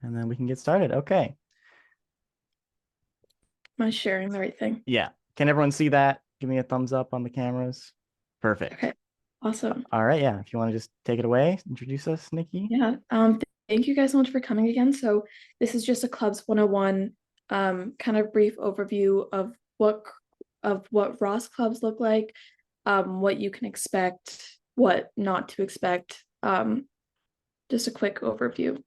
and then we can get started. Okay. Am I sharing the right thing? Yeah. Can everyone see that? Give me a thumbs up on the cameras. Perfect. Okay, awesome. All right. Yeah. If you want to just take it away, introduce us, Nikki. Yeah. Thank you guys so much for coming again. So this is just a Clubs 101 kind of brief overview of what Ross clubs look like, what you can expect, what not to expect. Just a quick overview.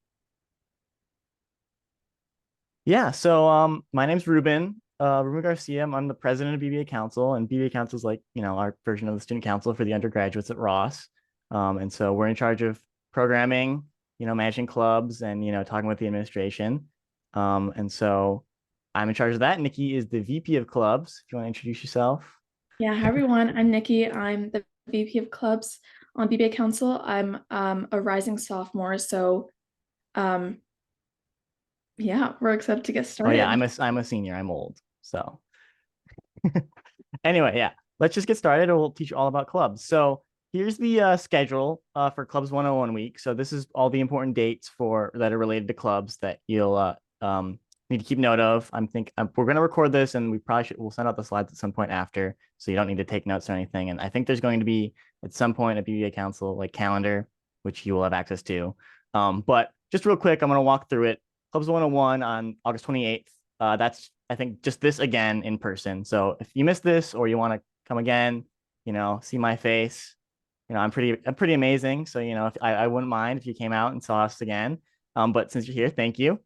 Yeah. So my name's Ruben. Ruben Garcia. I'm the president of BBA Council, and BBA Council is like, our version of the student council for the undergraduates at Ross. And so we're in charge of programming, managing clubs and, talking with the administration. And so I'm in charge of that. Nikki is the VP of clubs. If you want to introduce yourself. Yeah, hi everyone. I'm Nikki. I'm the VP of clubs on BBA Council. I'm a rising sophomore, so um yeah, we're excited to get Oh yeah, started. I'm a senior. I'm old. So anyway, yeah, let's just get started and we'll teach you all about clubs. So here's the schedule for Clubs 101 week. So this is all the important dates for that are related to clubs that you'll need to keep note of. We're going to record this and we'll send out the slides at some point after. So you don't need to take notes or anything. And I think there's going to be at some point a BBA Council like calendar, which you will have access to. But just real quick, I'm going to walk through it. Clubs 101 on August 28th. That's I think just this again in person. So if you missed this or you want to come again, see my face, I'm pretty amazing. So, if I wouldn't mind if you came out and saw us again. But since you're here, thank you.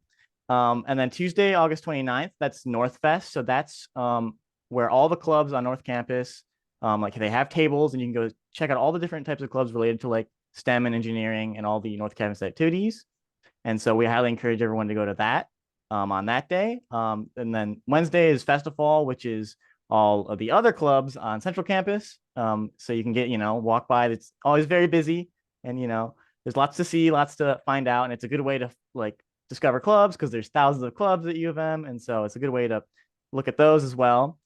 And then Tuesday, August 29th, that's North Fest. So that's where all the clubs on North Campus, like they have tables and you can go check out all the different types of clubs related to like STEM and engineering and all the North Campus activities. And so we highly encourage everyone to go to that on that day. And then Wednesday is Festival, which is all of the other clubs on Central Campus. So you can get, walk by. It's always very busy and, there's lots to see, lots to find out. And it's a good way to like discover clubs because there's thousands of clubs at U of M. And so it's a good way to look at those as well.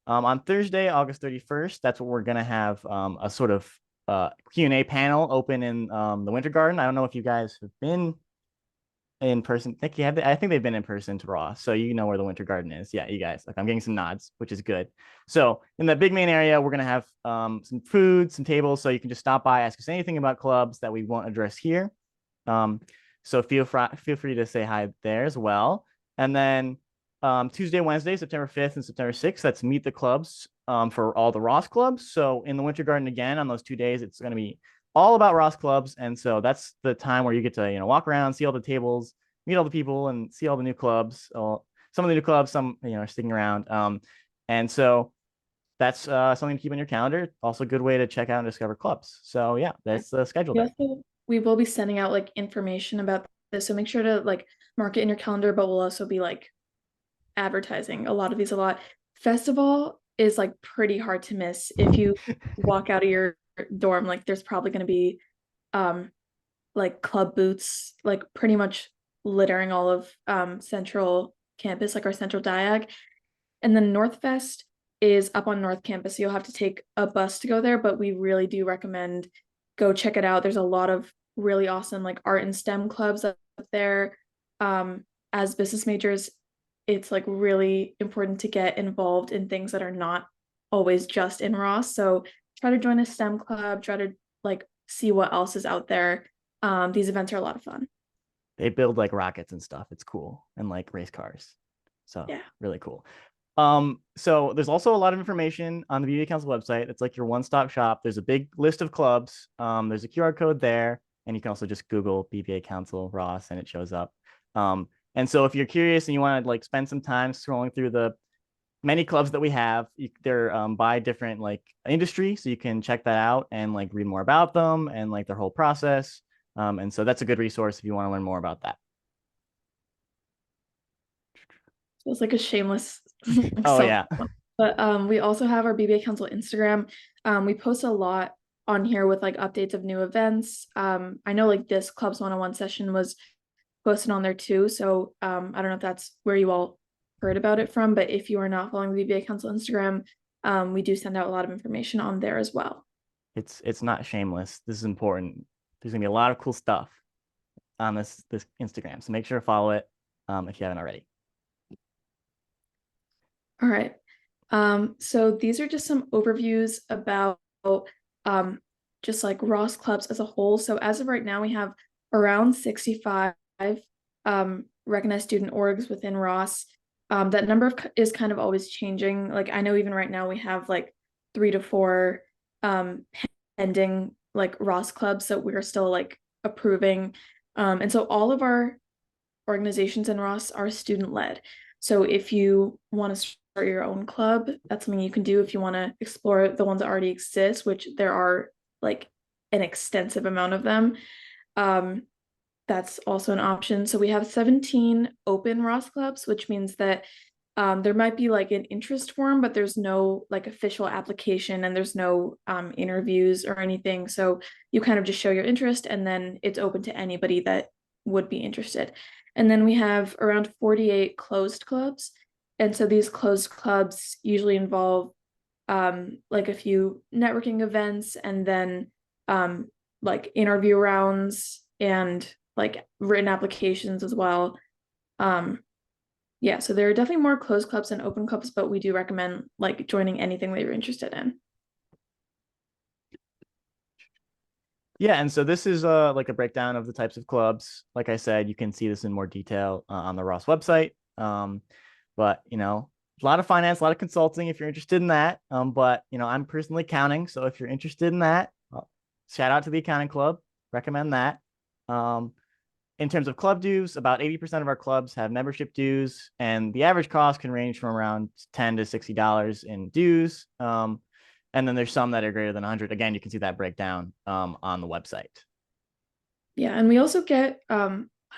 On Thursday, August 31st, that's what we're going to have a sort of Q&A panel open in the Winter Garden. I don't know if you guys have been in person. I think they've been in person to Ross, so you know where the Winter Garden is. Yeah, you guys. Like I'm getting some nods, which is good. So in the big main area, we're gonna have some food, some tables, so you can just stop by, ask us anything about clubs that we won't address here. Um, so feel free to say hi there as well. And then Tuesday, Wednesday, September 5th and September 6th, that's meet the clubs for all the Ross clubs. So in the Winter Garden again on those 2 days, it's going to be all about Ross clubs. And so that's the time where you get to, walk around, see all the tables, meet all the people and see all the new clubs. Some of the new clubs, some, are sticking around. And so that's something to keep on your calendar. Also a good way to check out and discover clubs. So yeah, that's the schedule We there. also we will be sending out like information about this, so make sure to like mark it in your calendar, but we'll also be like advertising a lot of these a lot. Festival is like pretty hard to miss. If you walk out of your dorm, like there's probably going to be um like club booths like pretty much littering all of Central Campus, like our Central Diag. And then North Fest is up on North Campus. So you'll have to take a bus to go there, but we really do recommend go check it out. There's a lot of really awesome like art and STEM clubs up there. As business majors, it's like really important to get involved in things that are not always just in Ross. So try to join a STEM club, try to like see what else is out there. These events are a lot of fun. They build like rockets and stuff. It's cool. And like race cars. So Yeah. really cool. So there's also a lot of information on the BBA Council website. It's like your one-stop shop. There's a big list of clubs. There's a QR code there, and you can also just Google BBA Council Ross and it shows up. And so if you're curious and you want to like spend some time scrolling through the many clubs that we have, they're by different like industry, so you can check that out and like read more about them and like their whole process. And so that's a good resource if you want to learn more about that. So it's like a shameless Oh self. yeah. But we also have our BBA Council Instagram. We post a lot on here with like updates of new events. I know like this Clubs 101 session was posted on there too. So I don't know if that's where you all heard about it from, but if you are not following the BBA Council Instagram, we do send out a lot of information on there as well. It's not shameless. This is important. There's gonna be a lot of cool stuff. on this Instagram. So make sure to follow it if you haven't already. All right. So these are just some overviews about um, just like Ross clubs as a whole. So as of right now, we have around 65 recognized student orgs within Ross. That number is kind of always changing. Like I know even right now we have like 3 to 4 pending like Ross clubs that we're still like approving. And so all of our organizations in Ross are student led. So if you want to start your own club, that's something you can do. If you want to explore the ones that already exist, which there are like an extensive amount of them, um, that's also an option. So we have 17 open Ross clubs, which means that there might be like an interest form, but there's no like official application and there's no interviews or anything. So you kind of just show your interest and then it's open to anybody that would be interested. And then we have around 48 closed clubs. And so these closed clubs usually involve like a few networking events and then like interview rounds and like written applications as well. Um, yeah, so there are definitely more closed clubs than open clubs, but we do recommend like joining anything that you're interested in. Yeah, and so this is like a breakdown of the types of clubs. Like I said, you can see this in more detail on the Ross website. But a lot of finance, a lot of consulting if you're interested in that. But I'm personally accounting, so if you're interested in that, shout out to the accounting club. Recommend that. Um, in terms of club dues, about 80% of our clubs have membership dues, and the average cost can range from around $10 to $60 in dues. And then there's some that are greater than 100. Again, you can see that breakdown on the website. Yeah, and we also get I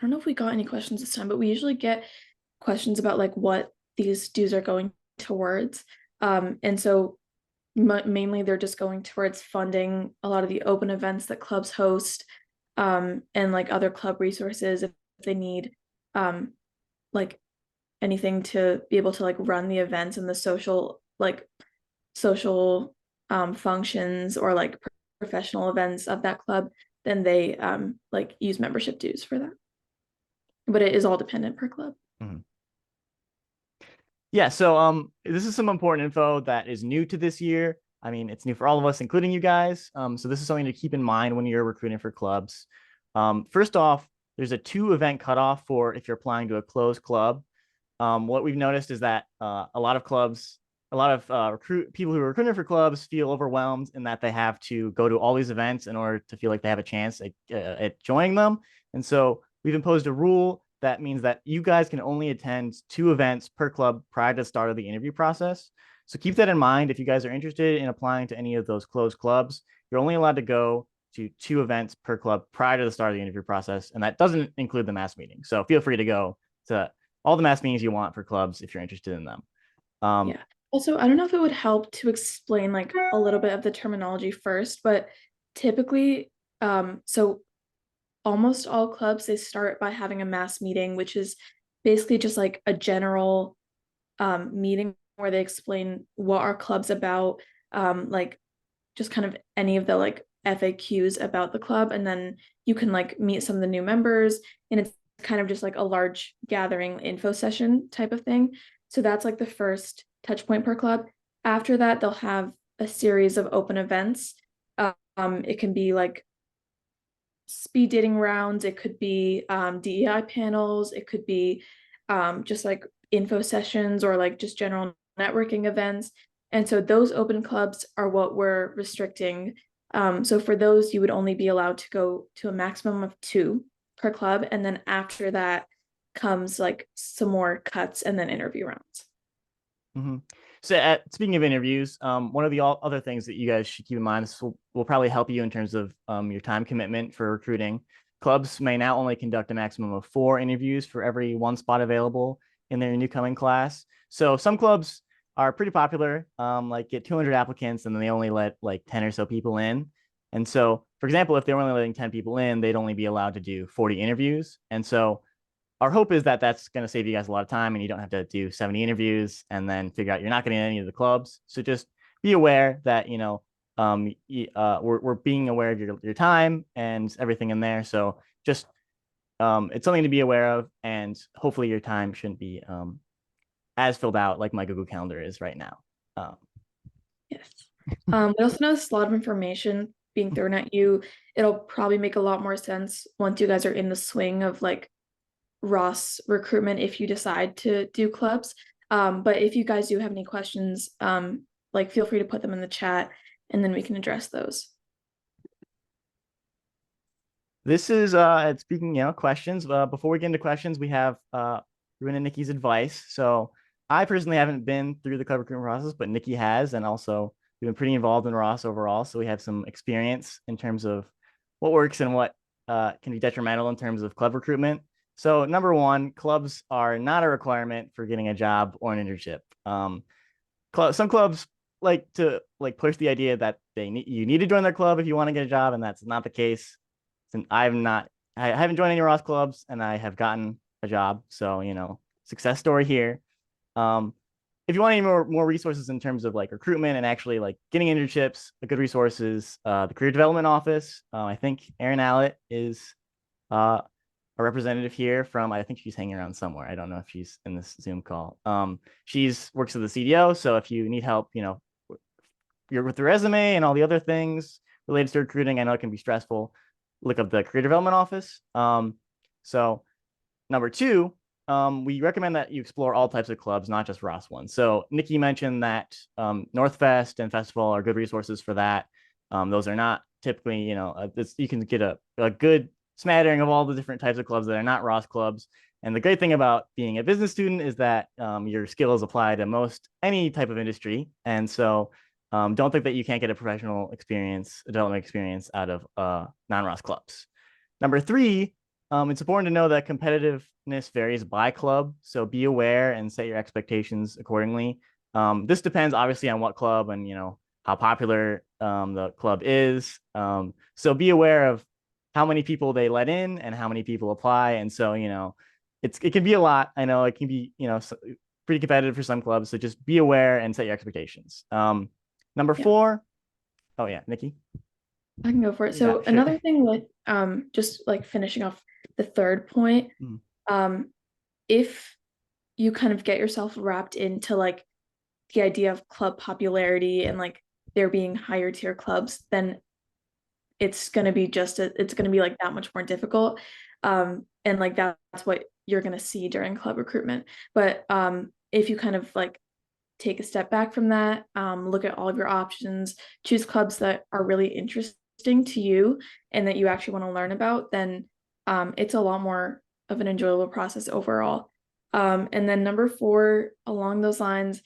don't know if we got any questions this time, but we usually get questions about like what these dues are going towards. And so mainly they're just going towards funding a lot of the open events that clubs host, and like other club resources if they need like anything to be able to like run the events and the social functions or like professional events of that club, then they like use membership dues for that. But it is all dependent per club. Mhm. Yeah, so this is some important info that is new to this year. I mean, it's new for all of us, including you guys. So this is something to keep in mind when you're recruiting for clubs. First off, there's a 2 event cutoff for if you're applying to a closed club. What we've noticed is that a lot of clubs, a lot of people who are recruiting for clubs feel overwhelmed in that they have to go to all these events in order to feel like they have a chance at joining them. And so we've imposed a rule that means that you guys can only attend 2 events per club prior to the start of the interview process. So keep that in mind. If you guys are interested in applying to any of those closed clubs, you're only allowed to go to 2 events per club prior to the start of the interview process. And that doesn't include the mass meeting. So feel free to go to all the mass meetings you want for clubs if you're interested in them. Yeah. Also, I don't know if it would help to explain like a little bit of the terminology first, but typically, so almost all clubs they start by having a mass meeting, which is basically just like a general meeting where they explain what our club's about, like just kind of any of the like FAQs about the club, and then you can like meet some of the new members, and it's kind of just like a large gathering info session type of thing. So that's like the first touch point per club. After that, they'll have a series of open events. It can be like speed dating rounds, it could be DEI panels, it could be just like info sessions or like just general networking events. And so those open clubs are what we're restricting. So for those, you would only be allowed to go to a maximum of 2 per club. And then after that comes like some more cuts and then interview rounds. Mm-hmm. So speaking of interviews, one of the other things that you guys should keep in mind, this will probably help you in terms of your time commitment for recruiting. Clubs may now only conduct a maximum of 4 interviews for every 1 spot available in their newcoming class. So some clubs are pretty popular, like get 200 applicants and then they only let like 10 or so people in. And so, for example, if they were only letting 10 people in, they'd only be allowed to do 40 interviews. And so our hope is that that's going to save you guys a lot of time and you don't have to do 70 interviews and then figure out you're not getting any of the clubs. So just be aware that, we're being aware of your time and everything in there. So just it's something to be aware of, and hopefully your time shouldn't be as filled out like my Google Calendar is right now. Yes. We also noticed a lot of information being thrown at you. It'll probably make a lot more sense once you guys are in the swing of like Ross recruitment if you decide to do clubs. But if you guys do have any questions, like feel free to put them in the chat and then we can address those. This is speaking, questions. Before we get into questions, we have Ruben and Nikki's advice. So I personally haven't been through the club recruitment process, but Nikki has, and also we've been pretty involved in Ross overall. So we have some experience in terms of what works and what can be detrimental in terms of club recruitment. So number one, clubs are not a requirement for getting a job or an internship. Some clubs like to push the idea that you need to join their club if you want to get a job, and that's not the case. And I haven't joined any Ross clubs, and I have gotten a job. So, success story here. If you want any more resources in terms of like recruitment and actually like getting internships, a good resource is the career development office. I think Erin Allett is a representative here from, I think she's hanging around somewhere. I don't know if she's in this Zoom call. She's works at the CDO. So if you need help, you're with the resume and all the other things related to recruiting, I know it can be stressful. Look up the career development office. So number two, we recommend that you explore all types of clubs, not just Ross ones. So Nikki mentioned that Northfest and Festival are good resources for that. Those are not typically, you can get a good smattering of all the different types of clubs that are not Ross clubs. And the great thing about being a business student is that your skills apply to most any type of industry. And so don't think that you can't get a professional experience, development experience out of non-Ross clubs. Number three, it's important to know that competitiveness varies by club. So be aware and set your expectations accordingly. This depends obviously on what club and, how popular the club is. So be aware of how many people they let in and how many people apply. And so, it can be a lot. I know it can be, pretty competitive for some clubs. So just be aware and set your expectations. Number four. Oh yeah, Nikki. I can go for it. So another thing with just like finishing off the third point, if you kind of get yourself wrapped into like the idea of club popularity and like there being higher tier clubs, then it's gonna be it's gonna be like that much more difficult. And like that's what you're gonna see during club recruitment. But if you kind of like take a step back from that, look at all of your options, choose clubs that are really interesting to you and that you actually want to learn about, then it's a lot more of an enjoyable process overall. And then number four, along those lines,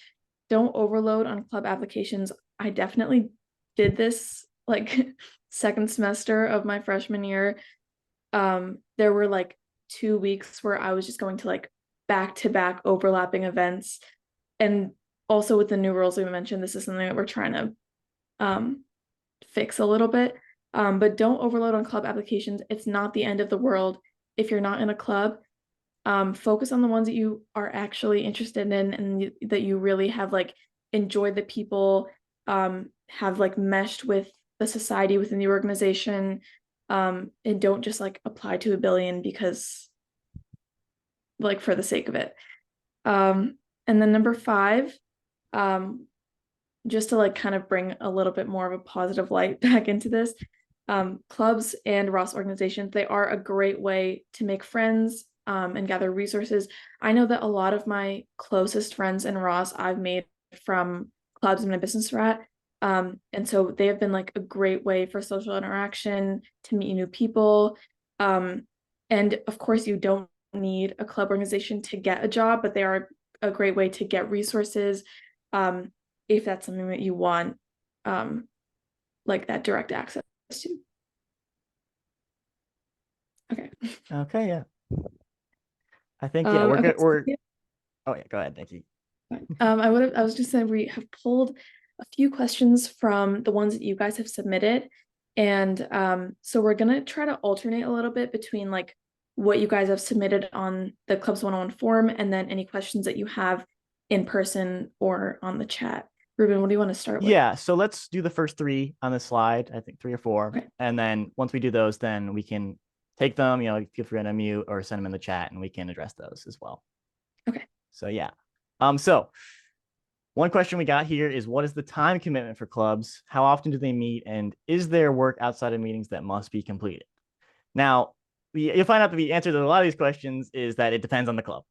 don't overload on club applications. I definitely did this like second semester of my freshman year. There were like 2 weeks where I was just going to like back-to-back overlapping events. And also with the new rules we mentioned, this is something that we're trying to fix a little bit. But don't overload on club applications. It's not the end of the world if you're not in a club. Focus on the ones that you are actually interested in and that you really have like enjoyed the people, have like meshed with the society within the organization, and don't just like apply to a billion because like for the sake of it. And then number five, just to like kind of bring a little bit more of a positive light back into this, clubs and Ross organizations, they are a great way to make friends and gather resources. I know that a lot of my closest friends in Ross I've made from clubs in my business rat. And so they have been like a great way for social interaction, to meet new people. And of course, you don't need a club organization to get a job, but they are a great way to get resources if that's something that you want, like that direct access to. Okay, yeah. I think we're okay, good. Oh yeah, go ahead, Nikki. I was just saying we have pulled a few questions from the ones that you guys have submitted, and so we're gonna try to alternate a little bit between like what you guys have submitted on the Clubs 101 forum and then any questions that you have in person or on the chat. Ruben, what do you want to start with? Yeah, so let's do the first three on the slide. I think 3 or 4, okay. And then once we do those, then we can take them, feel free to unmute or send them in the chat and we can address those as well. Okay. So yeah. So one question we got here is, what is the time commitment for clubs? How often do they meet? And is there work outside of meetings that must be completed? Now, you'll find out that the answer to a lot of these questions is that it depends on the club.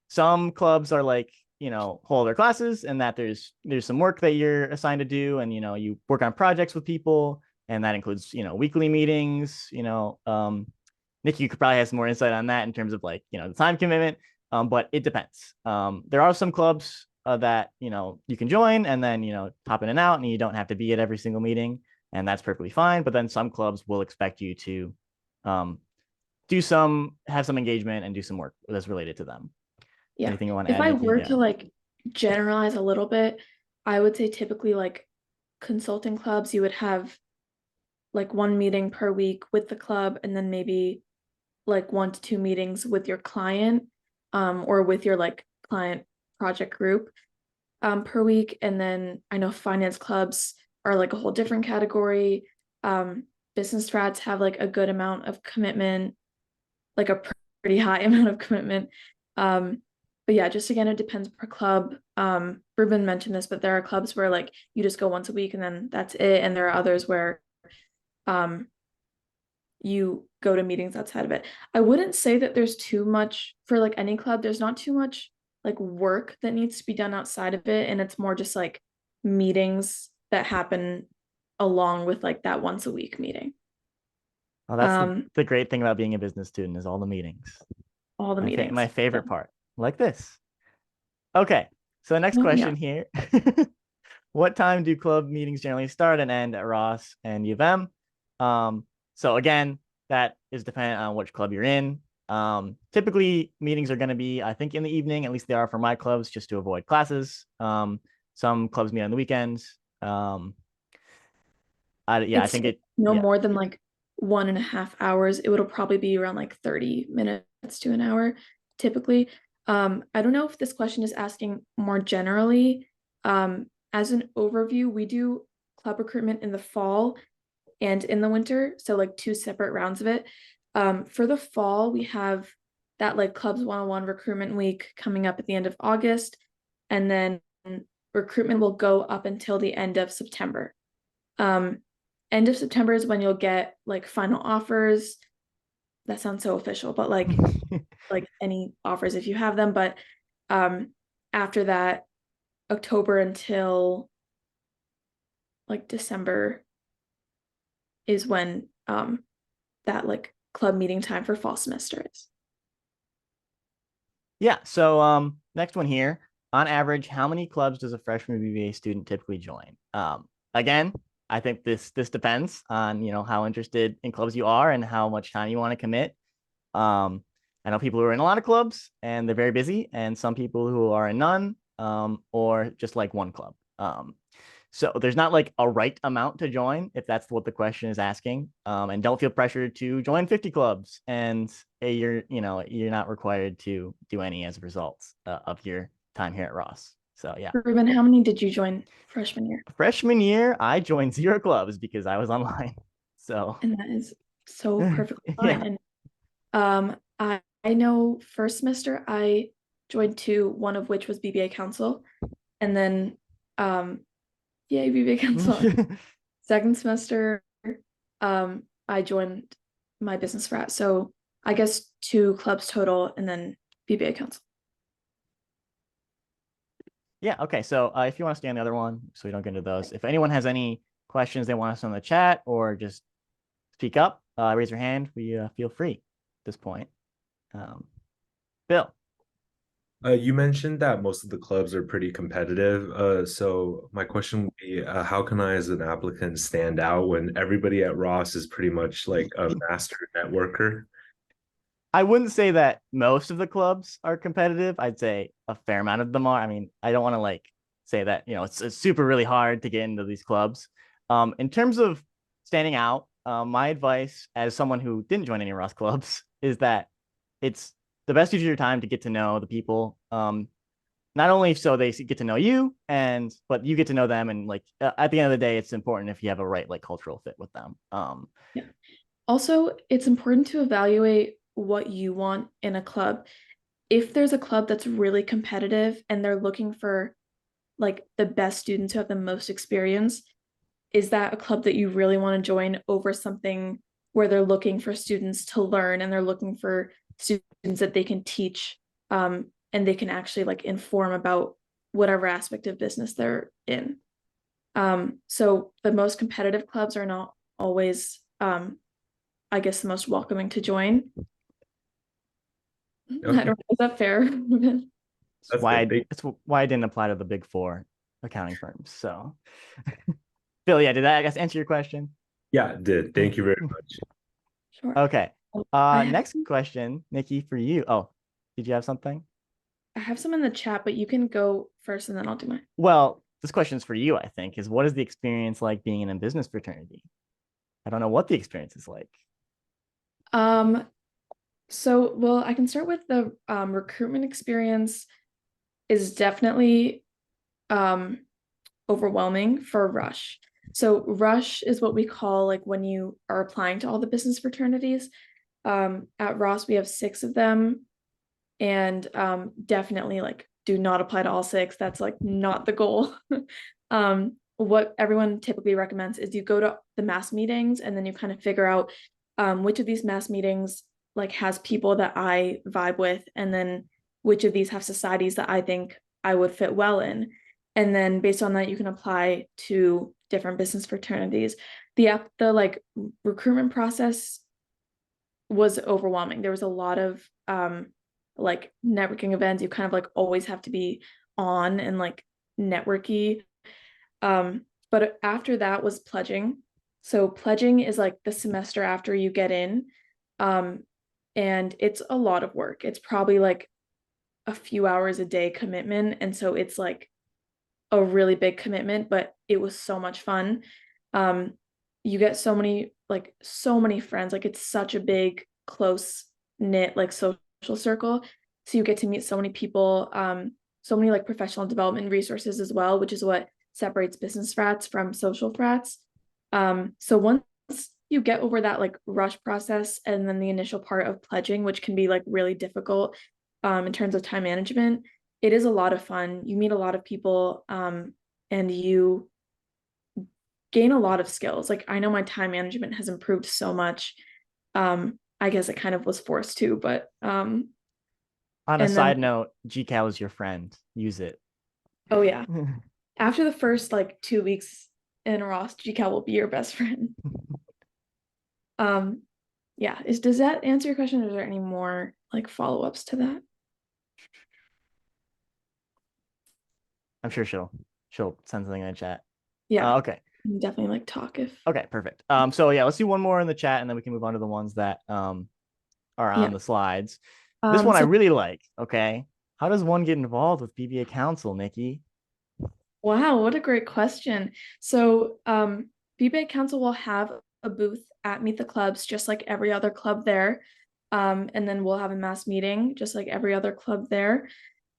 Some clubs are like, hold their classes, and that there's some work that you're assigned to do, and you work on projects with people, and that includes weekly meetings. Nikki, you could probably have some more insight on that in terms of like the time commitment. But it depends. There are some clubs that you can join and then pop in and out, and you don't have to be at every single meeting, and that's perfectly fine. But then some clubs will expect you to have some engagement and do some work that's related to them. Yeah. Anything you want to If add, I Nikki? were Yeah. to like generalize a little bit, I would say typically like consulting clubs, you would have like one meeting per week with the club, and then maybe like 1 to 2 meetings with your client, or with your like client project group, per week. And then I know finance clubs are like a whole different category. Business strats have like a good amount of commitment, like a pretty high amount of commitment. But yeah, just again, it depends per club. Ruben mentioned this, but there are clubs where like you just go once a week and then that's it. And there are others where you go to meetings outside of it. I wouldn't say that there's too much for like any club. There's not too much like work that needs to be done outside of it. And it's more just like meetings that happen along with like that once a week meeting. Oh, that's the great thing about being a business student is all the meetings. All the meetings. My favorite part, like this. Okay, so the next Oh, question yeah. here. What time do club meetings generally start and end at Ross and U of M? So again, that is dependent on which club you're in. Typically, meetings are going to be, I think, in the evening. At least they are for my clubs, just to avoid classes. Some clubs meet on the weekends. I think it. No Yeah. more than like 1.5 hours. It'll probably be around like 30 minutes to an hour, typically. I don't know if this question is asking more generally. As an overview, we do club recruitment in the fall and in the winter, so like 2 separate rounds of it. For the fall, we have that like clubs 101 recruitment week coming up at the end of August, and then recruitment will go up until the end of September. End of September is when you'll get like final offers. That sounds so official, but like like any offers if you have them. But after that, October until like December is when that like club meeting time for fall semester is. Yeah. So next one here. On average, how many clubs does a freshman BBA student typically join? Again, I think this depends on how interested in clubs you are and how much time you want to commit. I know people who are in a lot of clubs and they're very busy, and some people who are in none, or just like one club. So there's not like a right amount to join if that's what the question is asking. And don't feel pressured to join 50 clubs, and you're not required to do any as a result of your time here at Ross. So yeah. Ruben, how many did you join freshman year? Freshman year, I joined 0 clubs because I was online. So And that is so perfectly fine. yeah. And I know first semester I joined 2, one of which was BBA Council, and then yay, BBA Council. Second semester, I joined my business frat. So I guess 2 clubs total, and then BBA Council. Yeah. Okay. So if you want to stay on the other one, so we don't get into those. If anyone has any questions they want us on the chat or just speak up, raise your hand. We feel free at this point. Bill. You mentioned that most of the clubs are pretty competitive. So my question would be, how can I, as an applicant, stand out when everybody at Ross is pretty much like a master networker? I wouldn't say that most of the clubs are competitive. I'd say a fair amount of them are. I mean, I don't want to like say that, it's super really hard to get into these clubs. In terms of standing out, my advice as someone who didn't join any Ross clubs is that it's the best use of your time to get to know the people. Not only so they get to know you, but you get to know them, and like at the end of the day, it's important if you have a right like cultural fit with them. Yeah. Also, it's important to evaluate what you want in a club. If there's a club that's really competitive and they're looking for like the best students who have the most experience, is that a club that you really want to join over something where they're looking for students to learn and they're looking for students that they can teach, and they can actually like inform about whatever aspect of business they're in. So the most competitive clubs are not always, I guess, the most welcoming to join. I don't Okay, know, is that fair? that's good. That's why I didn't apply to the big four accounting firms. So, Phil, yeah, did that, I guess, answer your question? Yeah, it did. Thank you very much. Sure. Okay. I Next question, Nikki, for you. Oh, did you have something? have some in the chat, but you can go first and then I'll do mine. Well, this question's for you, I think, is what is the experience like being in a business fraternity? I don't know what the experience is like. So well, I can start with the recruitment experience is definitely overwhelming for Rush. So Rush is what we call like when you are applying to all the business fraternities. At Ross, we have 6 of them, and definitely like do not apply to all 6. That's like not the goal. What everyone typically recommends is you go to the mass meetings and then you kind of figure out which of these mass meetings like has people that I vibe with, and then which of these have societies that I think I would fit well in. And then based on that, you can apply to different business fraternities. The like recruitment process was overwhelming. There was a lot of like networking events. You kind of like always have to be on and like networky. But after that was pledging. So pledging is like the semester after you get in. And it's a lot of work. It's probably like a few hours a day commitment. And so it's like a really big commitment, but it was so much fun. You get so many friends. Like it's such a big, close knit like social circle. So you get to meet so many people, so many like professional development resources as well, which is what separates business frats from social frats. So once you get over that like rush process and then the initial part of pledging, which can be like really difficult in terms of time management, it is a lot of fun. You meet a lot of people, and you gain a lot of skills. Like I know my time management has improved so much. I guess it kind of was forced to, but On a and side then note, GCal is your friend. Use it. oh yeah, after the first like 2 weeks in Ross, GCal will be your best friend. Yeah, does that answer your question, or is there any more like follow-ups to that? I'm sure she'll send something in the chat. Yeah, Okay. definitely like talk if Okay, perfect. So yeah, let's do one more in the chat and then we can move on to the ones that are on the slides. This one I so really like. Okay. How does one get involved with BBA Council, Nikki? wow, what a great question. So BBA Council will have a booth at Meet the Clubs, just like every other club there. And then we'll have a mass meeting, just like every other club there.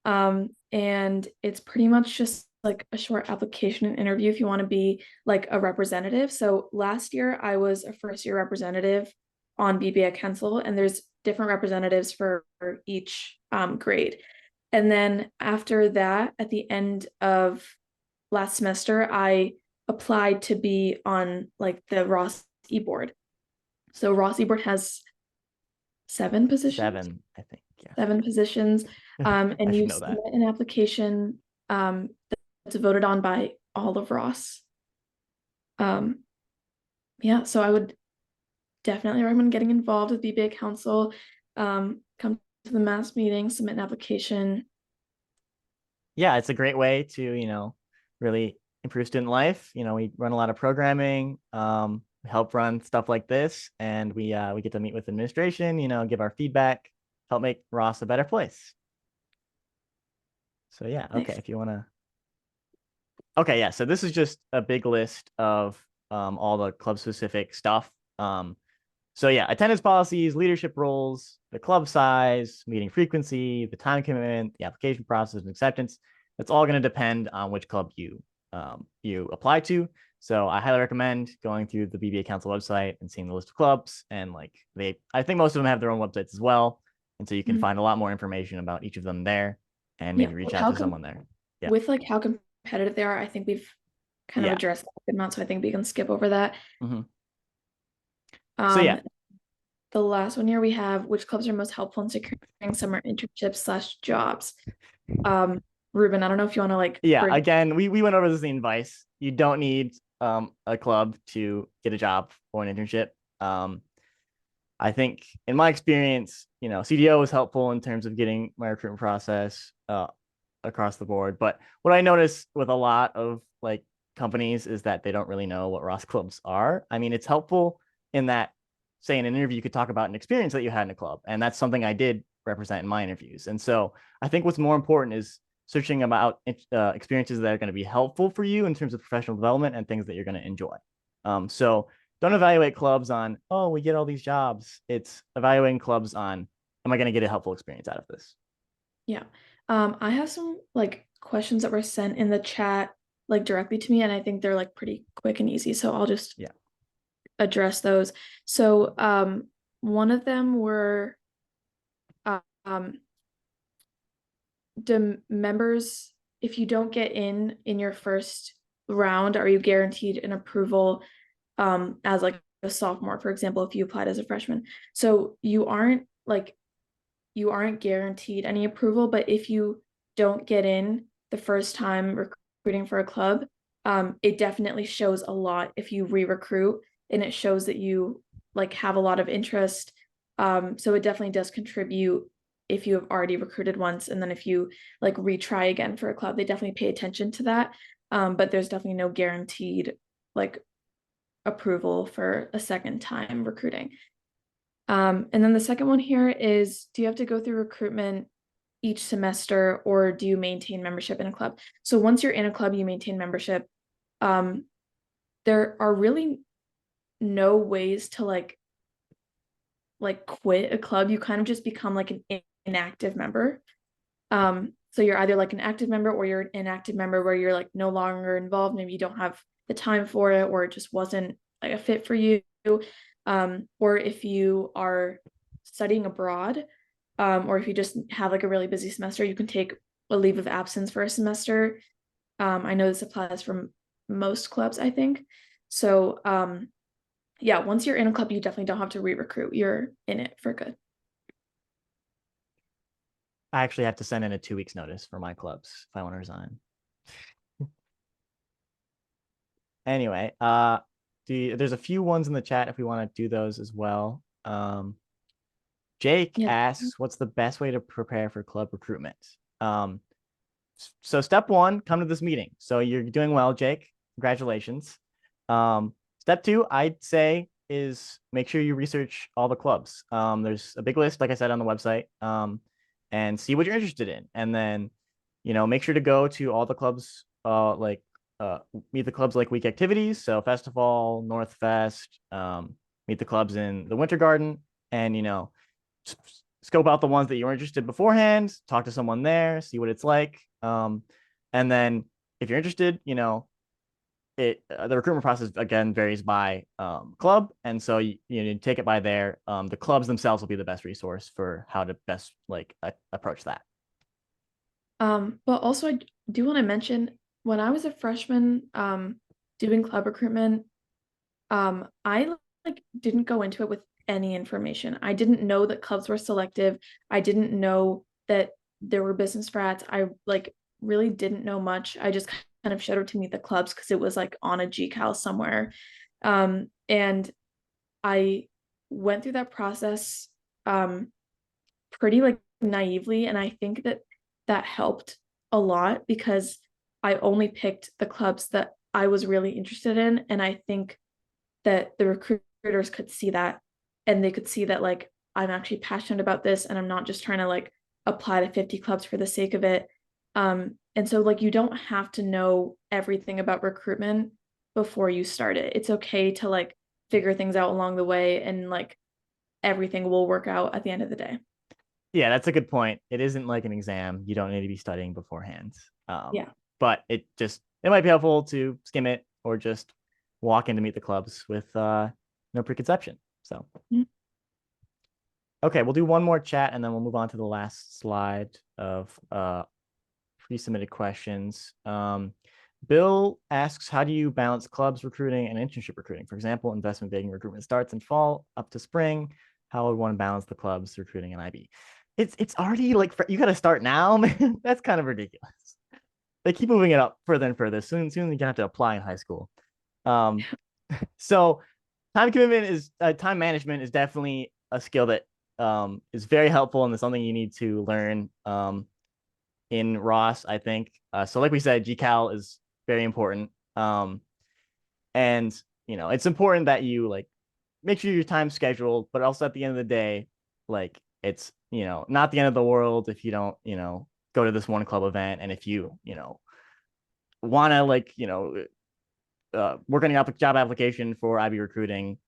And it's pretty much just like a short application and interview if you want to be like a representative. So last year I was a first year representative on BBA Council, and there's different representatives for each grade. And then after that, at the end of last semester, I applied to be on like the Ross e-board. So Ross e-board has 7 positions. 7, I think. Yeah. 7 positions. And I you should know that. submit an application that's voted on by all of Ross. Yeah, so I would definitely recommend getting involved with BBA Council. Come to the mass meeting, submit an application. Yeah, it's a great way to, really improve student life. We run a lot of programming, we help run stuff like this, and we get to meet with administration, give our feedback, help make Ross a better place. So yeah, okay, Nice. if you want to. Okay, yeah, so this is just a big list of all the club specific stuff. So yeah, attendance policies, leadership roles, the club size, meeting frequency, the time commitment, the application process and acceptance. That's all going to depend on which club you apply to. So I highly recommend going through the BBA Council website and seeing the list of clubs. And like I think most of them have their own websites as well. And so you can Mhm. find a lot more information about each of them there and Yeah, maybe reach with out to someone there. Yeah. with like how competitive they are, I think we've kind of Yeah. addressed that a good amount, so I think we can skip over that. Mhm. So yeah, The last one here we have, which clubs are most helpful in securing summer internships / jobs? Ruben, I don't know if you want to like yeah. Again, we went over this in advice. You don't need a club to get a job or an internship. I think in my experience, CDO was helpful in terms of getting my recruitment process across the board. But what I notice with a lot of like companies is that they don't really know what Ross clubs are. I mean, it's helpful in that, say, in an interview, you could talk about an experience that you had in a club. And that's something I did represent in my interviews. And so I think what's more important is searching about experiences that are going to be helpful for you in terms of professional development and things that you're going to enjoy. So don't evaluate clubs on, oh, we get all these jobs. It's evaluating clubs on, am I going to get a helpful experience out of this? Yeah. I have some like questions that were sent in the chat like directly to me, and I think they're like pretty quick and easy. So I'll just address those. So one of them were do members, if you don't get in your first round, are you guaranteed an approval as like a sophomore, for example, if you applied as a freshman? So you aren't guaranteed any approval, but if you don't get in the first time recruiting for a club, it definitely shows a lot if you re-recruit, and it shows that you like have a lot of interest. So it definitely does contribute if you have already recruited once, and then if you like retry again for a club, they definitely pay attention to that. But there's definitely no guaranteed like approval for a second time recruiting. And then the second one here is, do you have to go through recruitment each semester, or do you maintain membership in a club? So once you're in a club, you maintain membership. There are really no ways to like quit a club. You kind of just become like an inactive member. So you're either like an active member or you're an inactive member where you're like no longer involved. Maybe you don't have the time for it, or it just wasn't like a fit for you. Or if you are studying abroad, or if you just have like a really busy semester, you can take a leave of absence for a semester. I know this applies for most clubs, I think. So yeah, once you're in a club, you definitely don't have to re-recruit. You're in it for good. I actually have to send in a 2 weeks notice for my clubs if I want to resign. Anyway, there's a few ones in the chat if we want to do those as well. Jake asks, what's the best way to prepare for club recruitment? So step one, come to this meeting. So you're doing well, Jake. Congratulations. Step two, I'd say, is make sure you research all the clubs. There's a big list, like I said, on the website, and see what you're interested in. And then, make sure to go to all the clubs, meet the clubs like week activities. So festival, North Fest, meet the clubs in the Winter Garden, and, scope out the ones that you're interested beforehand, talk to someone there, see what it's like. And then if you're interested, the recruitment process again varies by club, and so you take it by there. The clubs themselves will be the best resource for how to best approach that. But also I do want to mention, when I was a freshman doing club recruitment, I didn't go into it with any information. I didn't know that clubs were selective. I didn't know that there were business frats. I really didn't know much. I just kind of showed up to meet the clubs because it was like on a GCal somewhere. And I went through that process pretty naively, and I think that helped a lot because I only picked the clubs that I was really interested in, and I think that the recruiters could see that, and they could see that I'm actually passionate about this, and I'm not just trying to apply to 50 clubs for the sake of it. And so you don't have to know everything about recruitment before you start it. It's okay to figure things out along the way, and everything will work out at the end of the day. Yeah, that's a good point. It isn't like an exam. You don't need to be studying beforehand. Yeah. But it might be helpful to skim it or just walk in to meet the clubs with no preconception. So, okay, we'll do one more chat and then we'll move on to the last slide of pre-submitted questions. Bill asks, how do you balance clubs recruiting and internship recruiting? For example, investment banking recruitment starts in fall up to spring. How would one balance the clubs recruiting and IB? It's already like you got to start now, man. That's kind of ridiculous. They keep moving it up further and further. Soon you're gonna have to apply in high school. So time commitment is time management is definitely a skill that is very helpful and is something you need to learn in Ross, I think. So like we said, GCal is very important. And it's important that you like make sure your time's scheduled, but also at the end of the day, like it's not the end of the world if you don't go to this one club event, and if you want to like work on your job application for IB recruiting,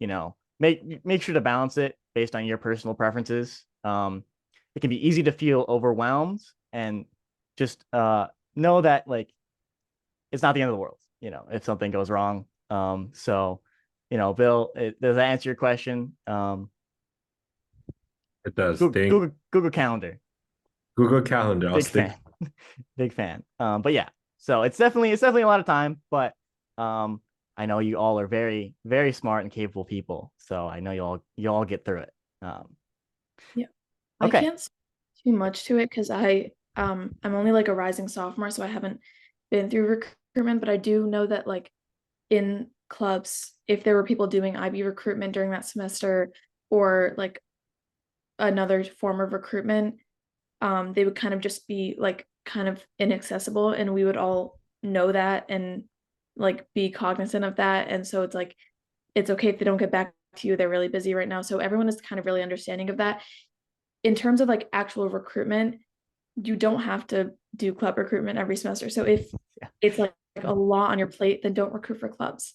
make sure to balance it based on your personal preferences. It can be easy to feel overwhelmed, and just know that like it's not the end of the world, if something goes wrong. So, Bill, does that answer your question? It does. Google Calendar. Google Calendar. Big fan. Big fan. But yeah, so it's definitely a lot of time, but I know you all are very, very smart and capable people. So I know you all get through it. Yeah. Okay. I can't say too much to it because I'm only like a rising sophomore, so I haven't been through recruitment, but I do know that like in clubs, if there were people doing IB recruitment during that semester or like another form of recruitment, they would kind of just be like kind of inaccessible, and we would all know that and like be cognizant of that. And so it's like it's okay if they don't get back to you, they're really busy right now. So everyone is kind of really understanding of that. In terms of like actual recruitment, you don't have to do club recruitment every semester. So if it's like a lot on your plate, then don't recruit for clubs.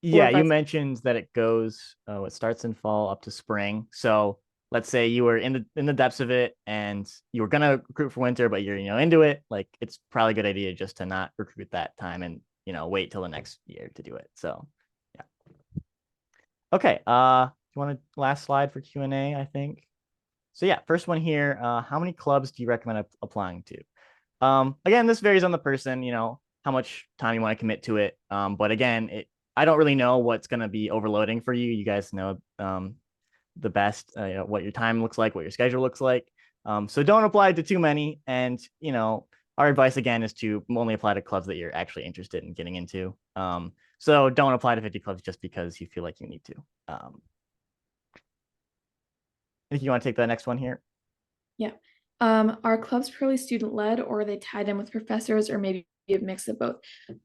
Yeah, you mentioned that it starts in fall up to spring. So let's say you were in the depths of it and you were gonna recruit for winter, but you're into it. Like it's probably a good idea just to not recruit that time and wait till the next year to do it. So yeah. Okay. You want a last slide for Q&A, I think. So yeah, first one here. How many clubs do you recommend applying to? Again, this varies on the person, how much time you want to commit to it. But again, I don't really know what's going to be overloading for you. You guys know the best, what your time looks like, what your schedule looks like. So don't apply to too many. And, our advice again is to only apply to clubs that you're actually interested in getting into. So don't apply to 50 clubs just because you feel like you need to. I think you want to take the next one here. Yeah. Are clubs purely student led, or are they tied in with professors, or maybe a mix of both?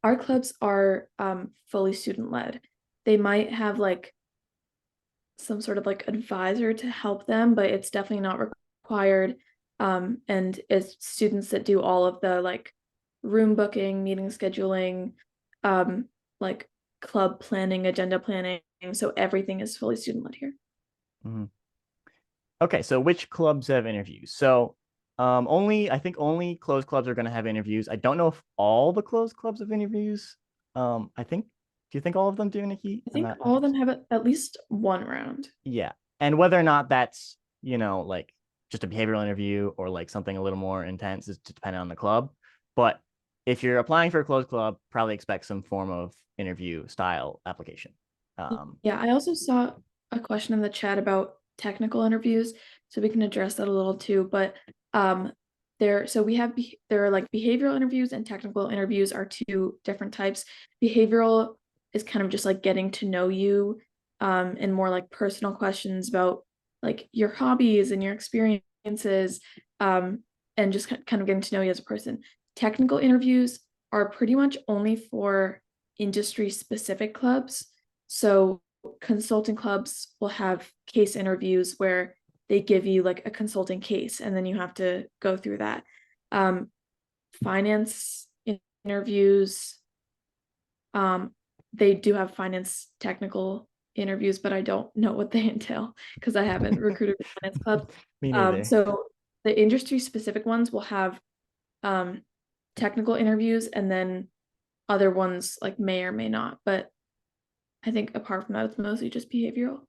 Our clubs are fully student led. They might have like some sort of like advisor to help them, but it's definitely not required. And it's students that do all of the like room booking, meeting scheduling, like club planning, agenda planning. So everything is fully student led here. Mm-hmm. Okay, so which clubs have interviews? So I think only closed clubs are going to have interviews. I don't know if all the closed clubs have interviews. Do you think all of them do, Nikki? I think all of them have at least one round. Yeah. And whether or not that's, like just a behavioral interview or like something a little more intense is dependent on the club. But if you're applying for a closed club, probably expect some form of interview style application. Yeah, I also saw a question in the chat about technical interviews, so we can address that a little too. But there are like behavioral interviews and technical interviews are two different types. Behavioral is kind of just like getting to know you, and more like personal questions about like your hobbies and your experiences, and just kind of getting to know you as a person. Technical interviews are pretty much only for industry specific clubs. So consulting clubs will have case interviews where they give you like a consulting case and then you have to go through that. Finance interviews, they do have finance technical interviews, but I don't know what they entail because I haven't recruited a finance club. Me neither. So the industry specific ones will have technical interviews, and then other ones like may or may not, but I think apart from that, it's mostly just behavioral.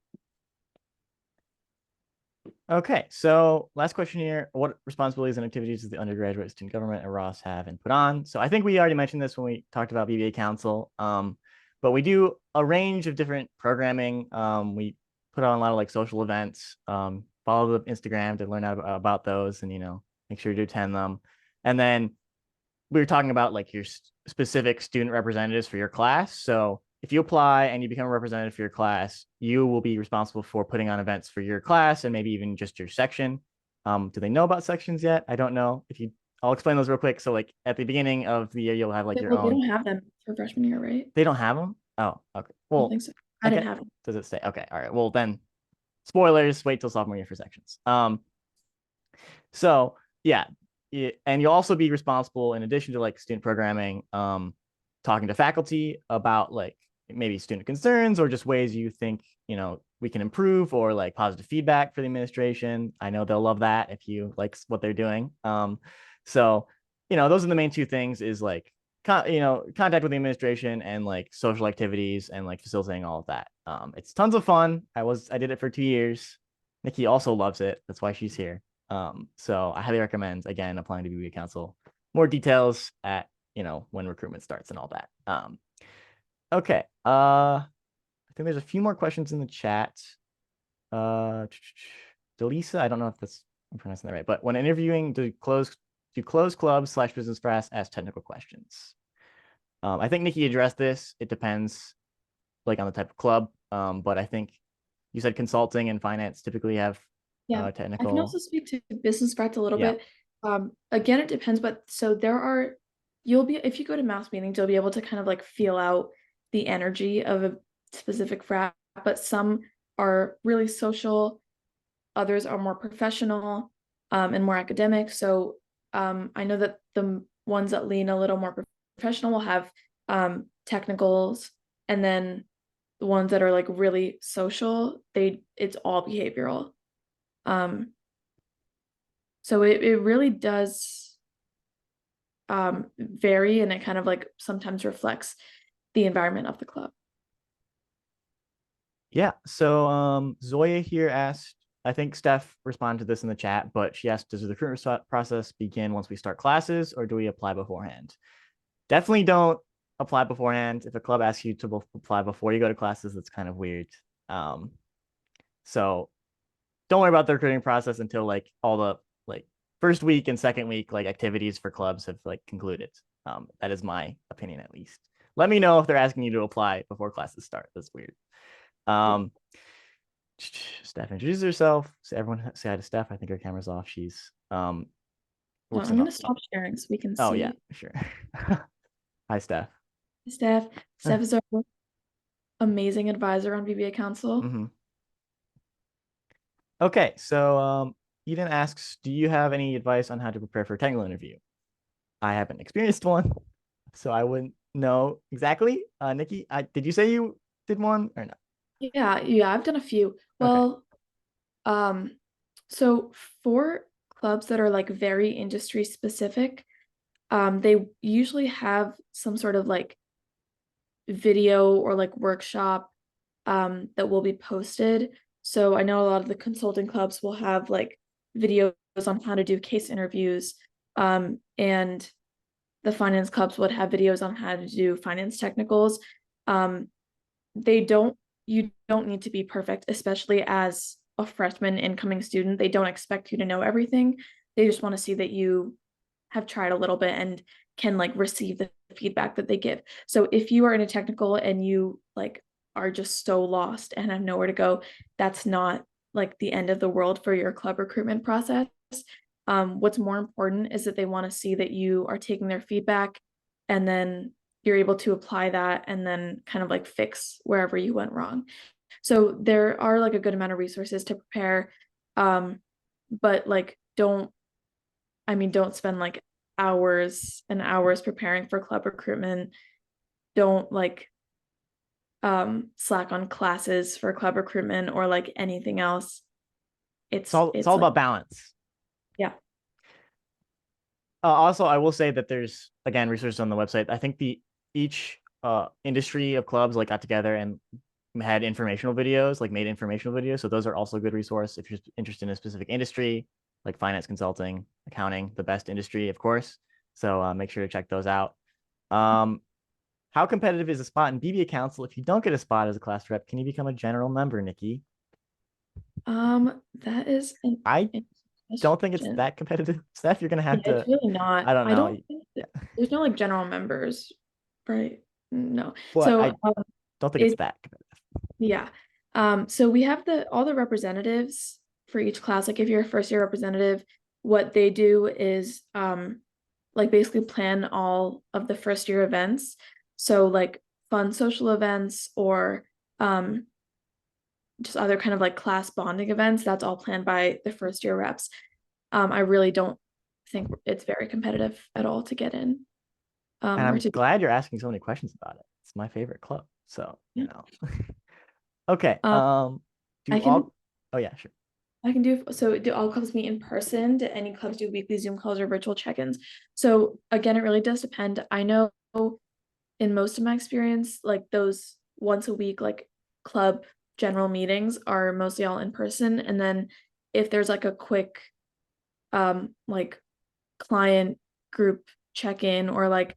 Okay, so last question here. What responsibilities and activities does the undergraduate student government at Ross have and put on? So I think we already mentioned this when we talked about BBA Council, but we do a range of different programming. We put on a lot of like social events, follow the Instagram to learn out about those and, make sure to attend them. And then we were talking about like your specific student representatives for your class. So if you apply and you become a representative for your class, you will be responsible for putting on events for your class and maybe even just your section. Do they know about sections yet? I don't know. I'll explain those real quick. So like at the beginning of the year, you'll have like your Well, they own. don't have them for freshman year, right? They don't have them. Oh, okay. I don't Well, think so. I didn't have them. does it say? Okay. All right. Well, then spoilers, wait till sophomore year for sections. So yeah, and you'll also be responsible in addition to like student programming, talking to faculty about like maybe student concerns or just ways you think, we can improve or like positive feedback for the administration. I know they'll love that if you like what they're doing. So, those are the main two things is like, contact with the administration and like social activities and like facilitating all of that. It's tons of fun. I did it for 2 years. Nikki also loves it. That's why she's here. So I highly recommend again applying to BBA Council. More details at when recruitment starts and all that. Okay. I think there's a few more questions in the chat. Delisa, I don't know if I'm pronouncing that right, but when interviewing, do close clubs / business press ask technical questions? I think Nikki addressed this. It depends like on the type of club. But I think you said consulting and finance typically have technical. I can also speak to business practice a little bit. Again, it depends, but so if you go to mass meetings, you'll be able to kind of like feel out the energy of a specific frat, but some are really social, others are more professional, and more academic. So I know that the ones that lean a little more professional will have technicals, and then the ones that are like really social, it's all behavioral. So it really does vary, and it kind of like sometimes reflects the environment of the club. Yeah. So Zoya here asked, I think Steph responded to this in the chat, but she asked, does the recruitment process begin once we start classes or do we apply beforehand? Definitely don't apply beforehand. If a club asks you to apply before you go to classes, that's kind of weird. So don't worry about the recruiting process until like all the like first week and second week like activities for clubs have like concluded. That is my opinion at least. Let me know if they're asking you to apply before classes start. That's weird. Steph introduces herself. So everyone say hi to Steph. I think her camera's off. She's I'm gonna stop sharing so we can see. Oh yeah, sure. Hi, Steph. Steph is our amazing advisor on BBA Council. Okay, so Eden asks, do you have any advice on how to prepare for a technical interview? I haven't experienced one, so I wouldn't know exactly. Nikki, did you say you did one or not? Yeah, I've done a few. Well, so for clubs that are like very industry specific, they usually have some sort of like video or like workshop that will be posted. So I know a lot of the consulting clubs will have like videos on how to do case interviews, and the finance clubs would have videos on how to do finance technicals. You don't need to be perfect, especially as a freshman incoming student. They don't expect you to know everything. They just want to see that you have tried a little bit and can like receive the feedback that they give. So if you are in a technical and you like are just so lost and have nowhere to go, that's not like the end of the world for your club recruitment process. What's more important is that they want to see that you are taking their feedback and then you're able to apply that and then kind of like fix wherever you went wrong. So there are like a good amount of resources to prepare, but like don't spend like hours and hours preparing for club recruitment. Don't like slack on classes for club recruitment or like anything else. It's all about balance. Yeah. Also, I will say that there's again resources on the website. I think each industry of clubs like got together and had informational videos, like made informational videos. So those are also a good resource if you're interested in a specific industry, like finance, consulting, accounting, the best industry, of course. So make sure to check those out. How competitive is a spot in BBA Council? If you don't get a spot as a class rep, can you become a general member, Nikki? That is an I interesting don't think it's question. that competitive. Steph, you're gonna Yeah, have it's to. really not. I don't I know. don't think that there's no like general members, right? No. But So I don't think it's it that competitive. yeah. So we have all the representatives for each class. Like if you're a first year representative, what they do is like basically plan all of the first year events. So like fun social events or just other kind of like class bonding events. That's all planned by the first year reps. I really don't think it's very competitive at all to get in. And Or I'm to glad you're asking so many questions about it. It's my favorite club. So, you yeah. know. Okay. Um, Do I can all Oh yeah, sure. I can do so. Do all clubs meet in person? Do any clubs do weekly Zoom calls or virtual check-ins? So again, it really does depend. I know in most of my experience, like those once a week, like club general meetings are mostly all in person. And then if there's like a quick like client group check-in or like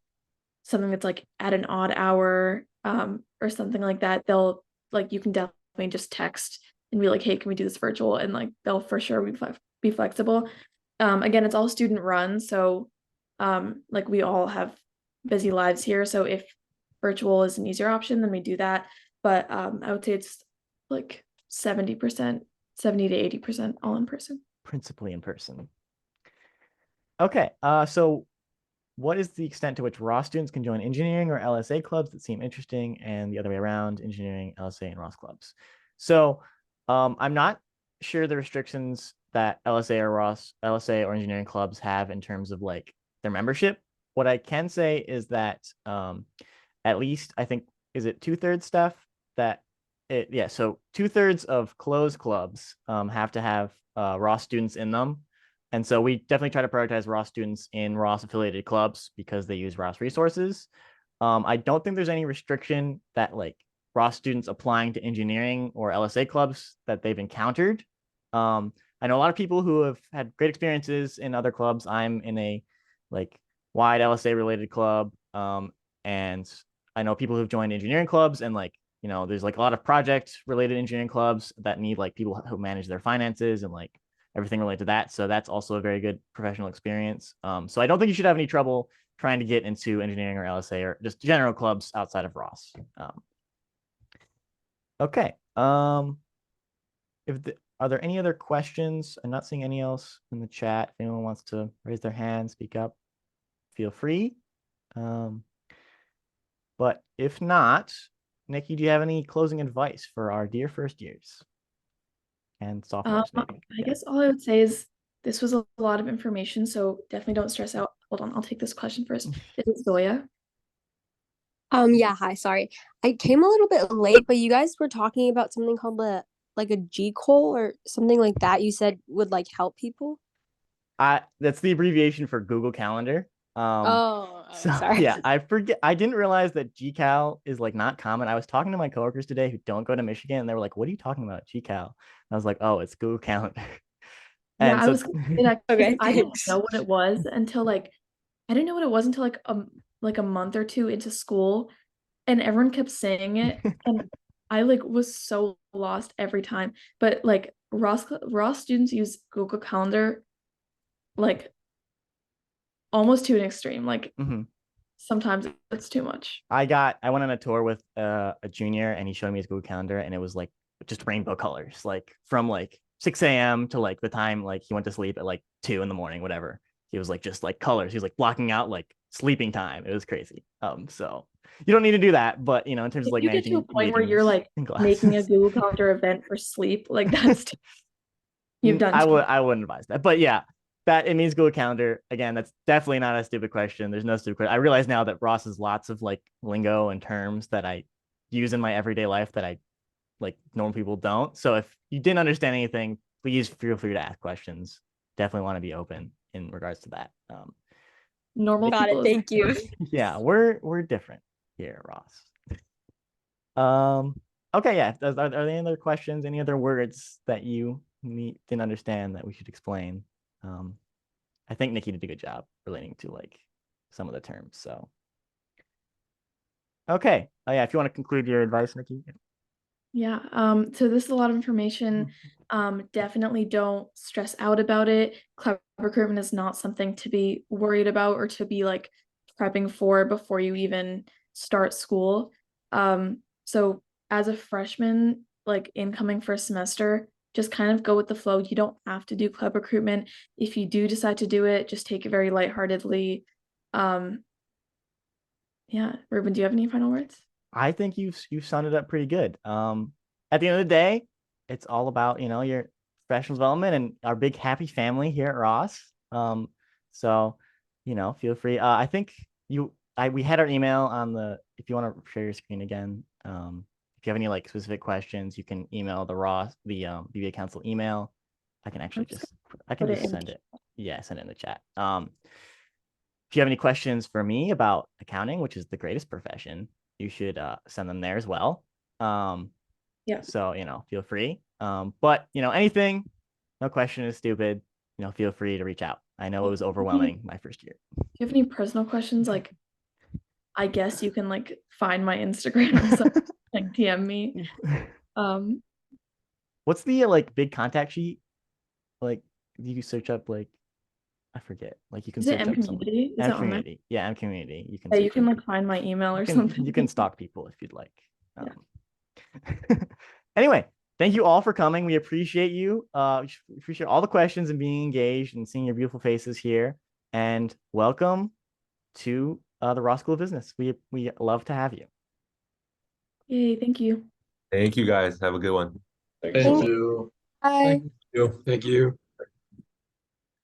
something that's like at an odd hour or something like that, they'll like you can definitely just text and be like, hey, can we do this virtual? And like they'll for sure be flexible. Again, it's all student run, so like we all have busy lives here, so if virtual is an easier option, then we do that. But I would say it's like 70%, 70 to 80% all in person. Principally in person. Okay. So what is the extent to which Ross students can join engineering or LSA clubs that seem interesting, and the other way around, engineering, LSA, and Ross clubs? So I'm not sure the restrictions that LSA or engineering clubs have in terms of like their membership. What I can say is that at least I think, is it 2/3 stuff that so 2/3 of closed clubs have to have Ross students in them. And so we definitely try to prioritize Ross students in Ross affiliated clubs because they use Ross resources. I don't think there's any restriction that like Ross students applying to engineering or LSA clubs that they've encountered. I know a lot of people who have had great experiences in other clubs. I'm in a like wide LSA related club. And I know people who've joined engineering clubs, and like, you know, there's like a lot of project related engineering clubs that need like people who manage their finances and like everything related to that. So that's also a very good professional experience. So I don't think you should have any trouble trying to get into engineering or LSA or just general clubs outside of Ross. Okay. Are there any other questions? I'm not seeing any else in the chat. If anyone wants to raise their hand, speak up, feel free. But if not, Nikki, do you have any closing advice for our dear first years and sophomores, maybe? I guess all I would say is this was a lot of information, so definitely don't stress out. Hold on, I'll take this question first. Is it Zoya? Yeah, hi, sorry. I came a little bit late, but you guys were talking about something called like a G call or something like that you said would like help people. That's the abbreviation for Google Calendar. So Sorry. yeah, I didn't realize that GCal is like not common. I was talking to my coworkers today who don't go to Michigan, and they were like, "What are you talking about, GCal?" And I was like, "Oh, it's Google Calendar." Yeah, And I so was gonna say that 'cause Okay, I didn't thanks. know what it was until like I didn't know what it was until like a month or two into school, and everyone kept saying it, and I like was so lost every time. But like Ross students use Google Calendar like almost to an extreme. Like mhm. sometimes it's too much. I went on a tour with a junior, and he showed me his Google Calendar, and it was like just rainbow colors, like from like 6 a.m. to like the time like he went to sleep at like 2 in the morning, whatever. He was like just like colors. He was like blocking out like sleeping time. It was crazy. So you don't need to do that, but you know, in terms of If like you get to a managing point where you're meetings like in making a classes. Google Calendar event for sleep, like you've done too much. I wouldn't advise that. But yeah, that it means Google Calendar. Again, that's definitely not a stupid question. There's no stupid question. I realize now that Ross has lots of like lingo and terms that I use in my everyday life that I like normal people don't. So if you didn't understand anything, please feel free to ask questions. Definitely want to be open in regards to that. Normal Got it. people is Thank you. Yeah, we're different. here, Ross. Okay, yeah. Are there any other questions? Any other words that you didn't understand that we should explain? I think Nikki did a good job relating to like some of the terms. So, okay. Oh yeah. If you want to conclude your advice, Nikki. Yeah. So this is a lot of information. Definitely don't stress out about it. Clever recruitment is not something to be worried about or to be like prepping for before you even start school. So as a freshman, like incoming first semester, just kind of go with the flow. You don't have to do club recruitment. If you do decide to do it, just take it very lightheartedly. Yeah, Ruben, do you have any final words? I think you've summed it up pretty good. At the end of the day, it's all about your professional development and our big happy family here at Ross. So feel free. I think we had our email on the. If you want to share your screen again, if you have any like specific questions, you can email the BBA Council email. I can actually just send it. Yeah, send it in the chat. If you have any questions for me about accounting, which is the greatest profession, you should send them there as well. Yeah. So feel free. But anything, no question is stupid. Feel free to reach out. I know it was overwhelming my first year. Do you have any personal questions? Like, I guess you can like find my Instagram or something, like DM me. What's the like big contact sheet? Like you can search up like I forget. Like you can Is it search M up something. Community? Is M it on there? Community. Yeah, M Community. You can Yeah, you search can up. like find my email or You something. can stalk people if you'd like. Yeah. Anyway, thank you all for coming. We appreciate you. We appreciate all the questions and being engaged and seeing your beautiful faces here. And welcome to the Ross School of Business. We love to have you. Yay, thank you. Thank you guys. Have a good one. Thank Thank you. Bye. Thank you. Thank you.